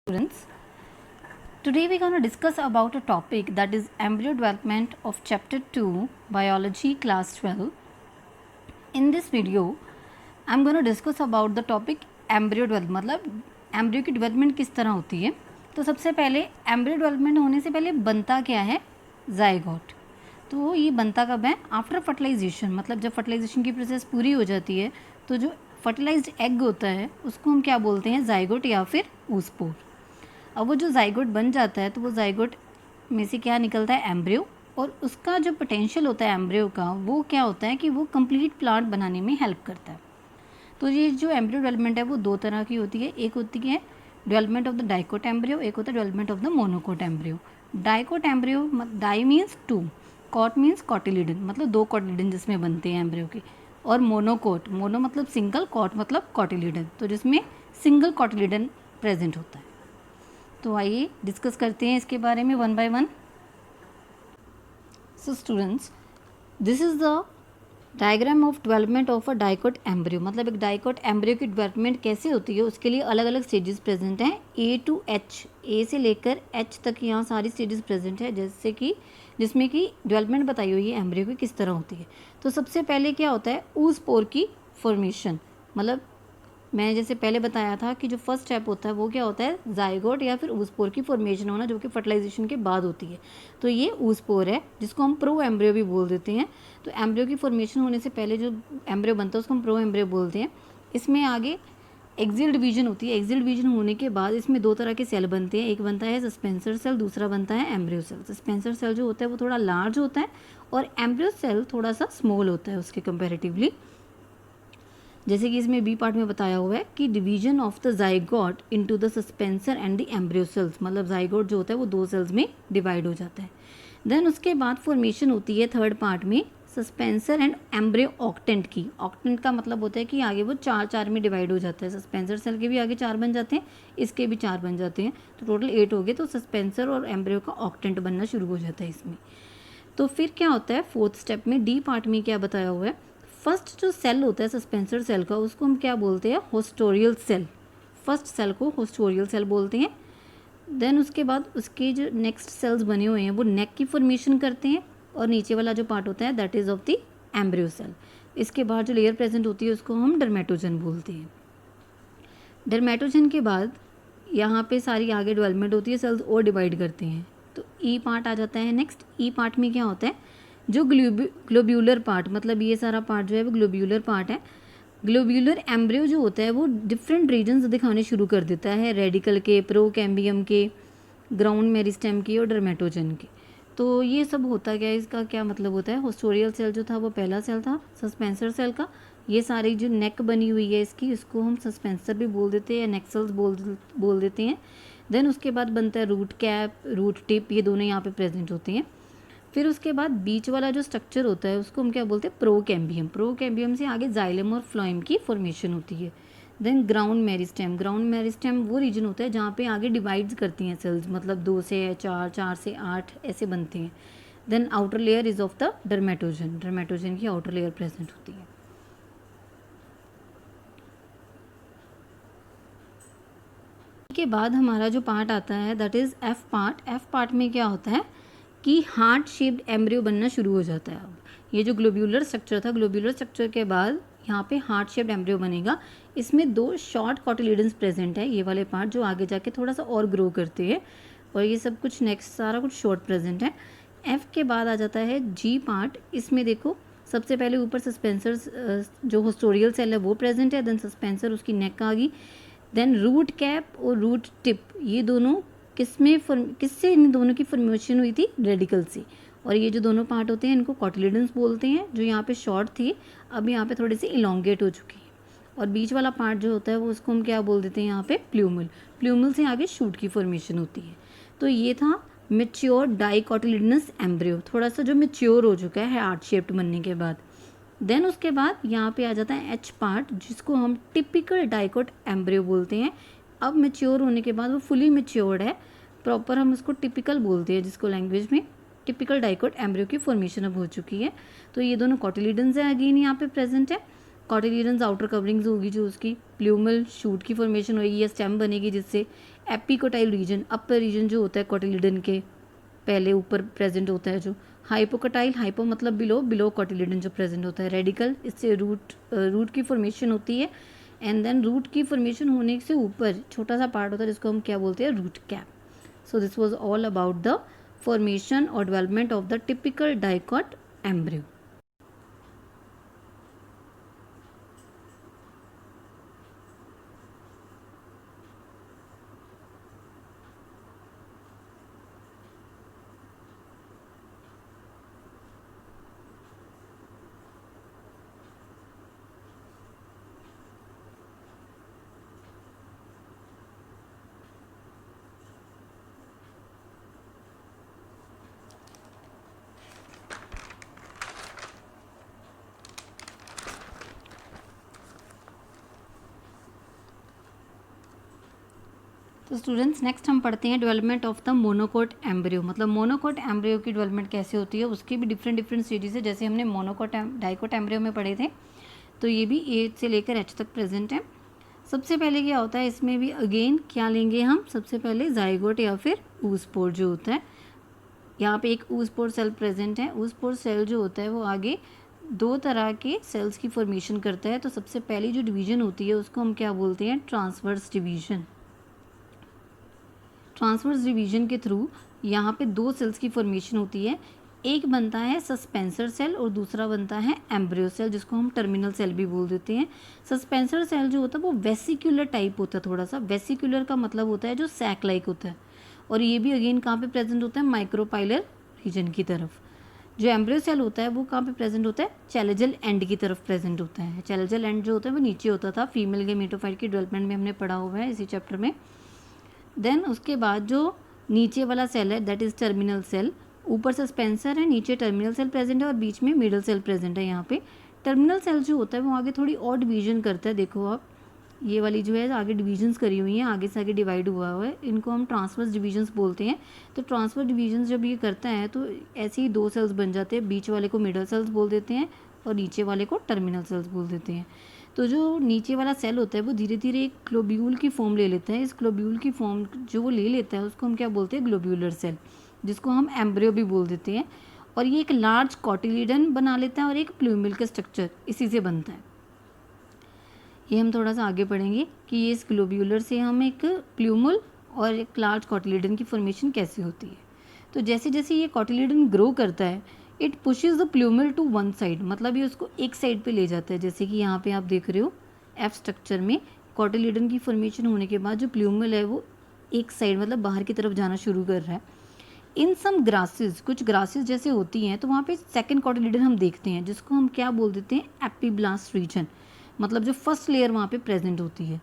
Students, today we're going to discuss about a topic that is embryo development of chapter 2 biology class 12. In this video I'm going to discuss about the topic embryo development, मतलब embryo की development किस तरह होती है। तो सबसे पहले embryo development होने से पहले बनता क्या है, जाइगोट। तो ये बनता कब है, आफ्टर फर्टिलाइजेशन, मतलब जब फर्टिलाइजेशन की प्रोसेस पूरी हो जाती है तो जो फर्टिलाइज्ड एग होता है उसको हम क्या बोलते हैं, जाइगोट या फिर ऊसपोर। अब वो जो जाइगोट बन जाता है तो वो जाइगोट में से क्या निकलता है, एम्ब्रियो, और उसका जो पोटेंशियल होता है एम्ब्रियो का वो क्या होता है कि वो कंप्लीट प्लांट बनाने में हेल्प करता है। तो ये जो एम्ब्रियो डेवलपमेंट है वो दो तरह की होती है, एक होती है development of the dicot embryo, एक होता है development of the monocot embryo. Dicot embryo, di means two, cot means cotyledon, मतलब दो कॉटिलिडन जिसमें बनते हैं एम्ब्रियो के, और मोनोकोट, मोनो मतलब सिंगल, कॉट मतलब कॉटिलिडन, तो जिसमें सिंगल कॉटिलिडन प्रेजेंट होता है। तो आइए डिस्कस करते हैं इसके बारे में one by one. So students, this is the diagram of development of a dicot embryo, मतलब एक डाइकोट एम्ब्रियो की डेवलपमेंट कैसे होती है उसके लिए अलग अलग स्टेजेस प्रेजेंट हैं, ए टू एच, ए से लेकर एच तक यहाँ सारी स्टेजेस प्रेजेंट है, जैसे कि जिसमें कि डेवलपमेंट बताई हुई है एम्ब्रियो की किस तरह होती है। तो सबसे पहले क्या होता है, ऊसपोर की फॉर्मेशन, मतलब मैं जैसे पहले बताया था कि जो फर्स्ट स्टेप होता है वो क्या होता है, जाइगोट या फिर ऊसपोर की फॉर्मेशन होना, जो कि फर्टिलाइजेशन के बाद होती है। तो ये ऊसपोर है जिसको हम प्रो एम्ब्रियो भी बोल देते हैं। तो एम्ब्रियो की फॉर्मेशन होने से पहले जो एम्ब्रियो बनता है उसको हम प्रो एम्ब्रियो बोलते हैं। इसमें आगे एक्सियल डिवीजन होती है, एक्सियल डिवीजन होने के बाद इसमें दो तरह के सेल बनते हैं, एक बनता है सस्पेंसर सेल, दूसरा बनता है एम्ब्रियो सेल। सस्पेंसर सेल जो होता है वो थोड़ा लार्ज होता है और एम्ब्रियो सेल थोड़ा सा स्मॉल होता है उसके कंपेरेटिवली। जैसे कि इसमें बी पार्ट में बताया हुआ है कि division of the zygote into the suspensor and the embryo cells, मतलब जाइगोट जो होता है वो दो सेल्स में डिवाइड हो जाता है। देन उसके बाद फॉर्मेशन होती है थर्ड पार्ट में सस्पेंसर एंड एम्ब्रियो ऑक्टेंट की। ऑक्टेंट का मतलब होता है कि आगे वो चार चार में डिवाइड हो जाता है, सस्पेंसर सेल के भी आगे चार बन जाते हैं, इसके भी चार बन जाते हैं, तो टोटल 8 हो गए। तो सस्पेंसर और एम्ब्रियो का ऑक्टेंट बनना शुरू हो जाता है इसमें। तो फिर क्या होता है फोर्थ स्टेप में, डी पार्ट में क्या बताया हुआ है, फर्स्ट जो सेल होता है सस्पेंसर सेल का उसको हम क्या बोलते हैं, होस्टोरियल सेल। फर्स्ट सेल को होस्टोरियल सेल बोलते हैं। देन उसके बाद उसके जो नेक्स्ट सेल्स बने हुए हैं वो नेक की फॉर्मेशन करते हैं, और नीचे वाला जो पार्ट होता है that is of the embryo cell. इसके बाद जो लेयर प्रेजेंट होती है उसको हम डर्मेटोजन बोलते हैं। डर्मेटोजन के बाद यहाँ पे सारी आगे डेवलपमेंट होती है, सेल्स और डिवाइड करते हैं। तो ई पार्ट आ जाता है नेक्स्ट। ई पार्ट में क्या होता है, जो ग्लोब्यूलर पार्ट, मतलब ये सारा पार्ट जो है वो ग्लोब्यूलर पार्ट है। ग्लोब्यूलर एम्ब्रियो जो होता है वो डिफरेंट रीजन्स दिखाने शुरू कर देता है, रेडिकल के, प्रोकैम्बियम के, ग्राउंड मेरिस्टेम के और डर्मेटोजन के। तो ये सब होता क्या है, इसका क्या मतलब होता है, होस्टोरियल सेल जो था वो पहला सेल था सस्पेंसर सेल का। ये सारी जो नेक बनी हुई है इसकी, इसको हम सस्पेंसर भी बोल देते हैं या नेक सेल्स बोल देते हैं। देन उसके बाद बनता है रूट कैप, रूट टिप, ये दोनों यहाँ पे प्रेजेंट होते हैं। फिर उसके बाद बीच वाला जो स्ट्रक्चर होता है उसको हम क्या बोलते हैं, प्रोकैम्बियम। प्रोकैम्बियम से आगे जाइलम और फ्लोएम की फॉर्मेशन होती है। Then ground meristem, ground meristem वो रीजन होता है जहाँ पे आगे डिवाइड्स करती हैं सेल्स, मतलब 2 से 4, 4 से 8 ऐसे बनते हैं। Then outer layer is of the dermatogen, dermatogen की आउटर लेयर प्रेजेंट होती है। के बाद हमारा जो पार्ट आता है that is F part. F part में क्या होता है कि हार्ट शेप्ड एम्ब्रियो बनना शुरू हो जाता है। अब ये जो ग्लोब्यूलर स्ट्रक्चर था, ग्लोब्यूलर स्ट्रक्चर के बाद यहाँ पे हार्ट शेप्ड एम्ब्रियो बनेगा। इसमें 2 शॉर्ट कॉटिलिडन्स प्रेजेंट है, ये वाले पार्ट जो आगे जाके थोड़ा सा और ग्रो करते हैं, और ये सब कुछ नेक्स्ट सारा कुछ शॉर्ट प्रेजेंट है। एफ के बाद आ जाता है जी पार्ट। इसमें देखो सबसे पहले ऊपर सस्पेंसर जो होस्टोरियल सेल है वो प्रेजेंट है, देन सस्पेंसर उसकी नेक आ गई, देन रूट कैप और रूट टिप, ये दोनों किससे इन दोनों की फॉर्मेशन हुई थी, रेडिकल से। और ये जो दोनों पार्ट होते हैं इनको कॉटिलिडन्स बोलते हैं, जो यहाँ पे शॉर्ट थी अब यहाँ पे थोड़ी सी इलोंगेट हो चुकी है। और बीच वाला पार्ट जो होता है वो उसको हम क्या बोल देते हैं यहाँ पे, प्ल्यूमल। प्ल्यूमल से आगे शूट की फॉर्मेशन होती है। तो ये था मेच्योर डाइकोटिलिडनस एम्ब्रियो, थोड़ा सा जो मेच्योर हो चुका है हार्ट शेप्ड बनने के बाद। देन उसके बाद यहाँ पे आ जाता है एच पार्ट, जिसको हम टिपिकल डाइकोट एम्ब्रियो बोलते हैं। अब मेच्योर होने के बाद वो फुली मेच्योर्ड है, प्रॉपर हम उसको टिपिकल बोलते हैं, जिसको लैंग्वेज में टिपिकल डाइकोट एम्ब्रियो की फॉर्मेशन अब हो चुकी है। तो ये दोनों कॉटिलिडन्स है अगेन यहाँ पे प्रेजेंट है। कॉटिलीडन्स आउटर कवरिंग्स होगी जो उसकी, प्लूमल शूट की फॉर्मेशन होगी या स्टेम बनेगी जिससे, एपिकोटाइल रीजन अपर रीजन जो होता है कॉटिलीडन के पहले ऊपर प्रेजेंट होता है जो, हाइपोकोटाइल, हाइपो मतलब बिलो, बिलो कॉटिलीडन जो प्रेजेंट होता है, रेडिकल इससे रूट की फॉर्मेशन होती है, एंड देन रूट की फॉर्मेशन होने से ऊपर छोटा सा पार्ट होता है जिसको हम क्या बोलते हैं, root cap. So this was all about the formation और development of the typical dicot embryo. तो स्टूडेंट्स नेक्स्ट हम पढ़ते हैं development of the monocot embryo. मतलब मोनोकोट एम्ब्रियो की डेवलपमेंट कैसे होती है, उसकी भी डिफरेंट स्टेजेस है. जैसे हमने मोनोकोट डाइकोट एम्ब्रियो में पढ़े थे, तो ये भी ए से लेकर एच तक प्रेजेंट है. सबसे पहले क्या होता है इसमें भी, अगेन क्या लेंगे हम, सबसे पहले जाइगोट या फिर ऊस्पोर जो होता है. यहाँ पे एक ऊस्पोर सेल प्रेजेंट है. ऊस्पोर सेल जो होता है वो आगे दो तरह के सेल्स की फॉर्मेशन करता है. तो सबसे पहली जो डिवीजन होती है उसको हम क्या बोलते हैं, ट्रांसवर्स डिवीजन. ट्रांसवर्स डिवीजन के थ्रू यहाँ पे दो सेल्स की फॉर्मेशन होती है. एक बनता है सस्पेंसर सेल और दूसरा बनता है एम्ब्रियो सेल, जिसको हम टर्मिनल सेल भी बोल देते हैं. सस्पेंसर सेल जो होता है वो वेसिकुलर टाइप होता है. थोड़ा सा वेसिकुलर का मतलब होता है जो सैक लाइक होता है. और ये भी अगेन कहाँ पे प्रेजेंट होता है, माइक्रोपाइलर रीजन की तरफ. जो एम्ब्रियो सेल होता है वो कहाँ पे प्रेजेंट होता है, चैलेजल एंड की तरफ प्रेजेंट होता है. चैलेजल एंड जो होता है वो नीचे होता था. फीमेल गेमेटोफाइट की डेवलपमेंट में हमने पढ़ा हुआ है इसी चैप्टर में. देन उसके बाद जो नीचे वाला सेल है दैट इज़ टर्मिनल सेल. ऊपर सस्पेंसर है, नीचे टर्मिनल सेल प्रेजेंट है और बीच में मिडल सेल प्रेजेंट है. यहाँ पे टर्मिनल सेल जो होता है वो आगे थोड़ी और डिवीजन करता है. देखो आप ये वाली जो है आगे डिवीजन्स करी हुई हैं, आगे से आगे डिवाइड हुआ है. इनको हम ट्रांसवर्स डिवीजन्स बोलते हैं. तो ट्रांसवर्स डिवीजन्स जब ये करता है तो ऐसे ही दो सेल्स बन जाते हैं. बीच वाले को मिडल सेल्स बोल देते हैं और नीचे वाले को टर्मिनल सेल्स बोल देते हैं. तो जो नीचे वाला सेल होता है वो धीरे धीरे एक ग्लोब्यूल की फॉर्म ले लेता है. इस ग्लोब्यूल की फॉर्म जो वो ले लेता है उसको हम क्या बोलते हैं, ग्लोब्यूलर सेल, जिसको हम एम्ब्रियो भी बोल देते हैं. और ये एक लार्ज कॉटिलीडन बना लेता है और एक प्लूमिल का स्ट्रक्चर इसी से बनता है. ये हम थोड़ा सा आगे पढ़ेंगे कि ये इस ग्लोब्यूलर से हम एक प्लूमल और एक लार्ज कॉटिलीडन की फॉर्मेशन कैसे होती है. तो जैसे जैसे ये कॉटिलीडन ग्रो करता है it pushes the plumule to one side. मतलब ये उसको एक साइड पे ले जाता है. जैसे कि यहाँ पे आप देख रहे हो एफ स्ट्रक्चर में कॉटिलीडन की फॉर्मेशन होने के बाद जो प्लूमल है वो एक साइड मतलब बाहर की तरफ जाना शुरू कर रहा है. इन सम ग्रासेस, कुछ ग्रासेस जैसे होती हैं तो वहाँ पे सेकंड कॉटिलीडन हम देखते हैं जिसको हम क्या बोल देते हैं, एपिब्लास्ट रीजन. मतलब जो फर्स्ट लेयर वहाँ पे प्रेजेंट होती है.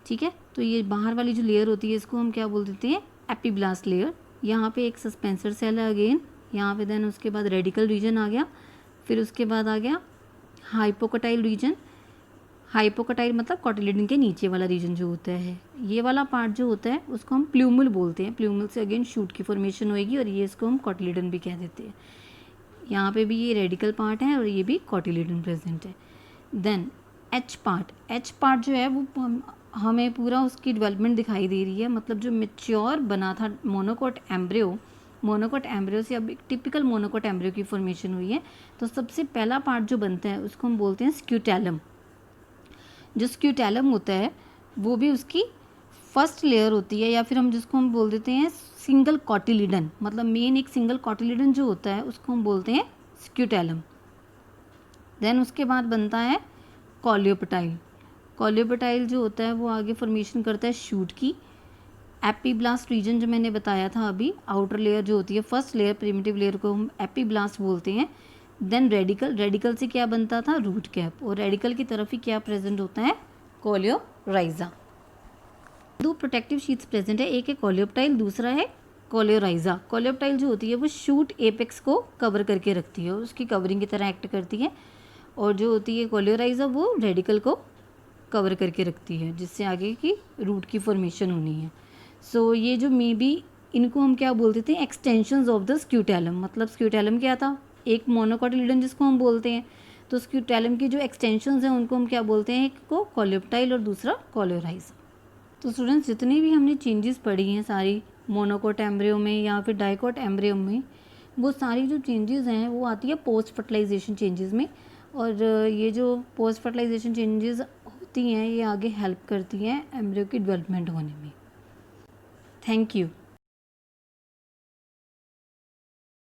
ठीक है, तो ये बाहर वाली जो लेयर होती है इसको हम क्या बोल देते हैं, एपिब्लास्ट लेयर. यहाँ पे एक सस्पेंसर सेल है अगेन यहाँ पे. देन उसके बाद रेडिकल रीजन आ गया. फिर उसके बाद आ गया हाइपोकोटाइल रीजन. हाइपोकोटाइल मतलब कॉटिलीडन के नीचे वाला रीजन जो होता है. ये वाला पार्ट जो होता है उसको हम प्लूमल बोलते हैं. प्लूमल से अगेन शूट की फॉर्मेशन होएगी और ये इसको हम कॉटिलीडन भी कह देते हैं. यहाँ पे भी ये रेडिकल पार्ट है और ये भी कॉटिलीडन प्रेजेंट है. देन एच पार्ट जो है वो हमें पूरा उसकी डेवलपमेंट दिखाई दे रही है. मतलब जो मेच्योर बना था मोनोकोट एम्ब्रियो से अब एक टिपिकल मोनोकोट एम्ब्रियो की फॉर्मेशन हुई है. तो सबसे पहला पार्ट जो बनता है उसको हम बोलते हैं स्क्यूटैलम. जो स्क्यूटैलम होता है वो भी उसकी फर्स्ट लेयर होती है या फिर हम जिसको हम बोल देते हैं सिंगल कॉटिलीडन. मतलब मेन एक सिंगल कॉटिलीडन जो होता है उसको हम बोलते हैं स्क्यूटैलम. देन उसके बाद बनता है कॉलियोपेटाइल जो होता है वो आगे फॉर्मेशन करता है शूट की. एपिब्लास्ट रीजन जो मैंने बताया था अभी, आउटर लेयर जो होती है फर्स्ट लेयर प्रिमिटिव लेयर को हम एपिब्लास्ट बोलते हैं. देन रेडिकल से क्या बनता था, रूट कैप. और रेडिकल की तरफ ही क्या प्रेजेंट होता है, कोलियोराइजा. दो प्रोटेक्टिव शीट्स प्रेजेंट है, एक है कोलियोप्टाइल दूसरा है कोलियोराइजा. कोलियोप्टाइल जो होती है वो शूट एपेक्स को कवर करके रखती है, उसकी कवरिंग की तरह एक्ट करती है. और जो होती है कोलियोराइजा वो रेडिकल को कवर करके रखती है जिससे आगे की रूट की फॉर्मेशन होनी है. सो ये जो मे बी इनको हम क्या बोलते थे, एक्सटेंशंस ऑफ द स्क्यूटैलम. मतलब स्क्यूटैलम क्या था, एक मोनोकोटिलीडन जिसको हम बोलते हैं. तो स्क्यूटेलम की जो एक्सटेंशंस हैं उनको हम क्या बोलते हैं, एक को कोलेप्टाइल और दूसरा कोलोराइज। तो स्टूडेंट्स जितनी भी हमने चेंजेस पढ़ी हैं सारी मोनोकोट एम्ब्रियो में या फिर डाइकोट एम्ब्रियो में, वो सारी जो चेंजेस हैं वो आती है पोस्ट फर्टिलाइजेशन चेंजेस में। और ये जो पोस्ट फर्टिलाइजेशन चेंजेस होती हैं ये आगे हेल्प करती हैं एम्ब्रियो की डेवलपमेंट होने में। Thank you.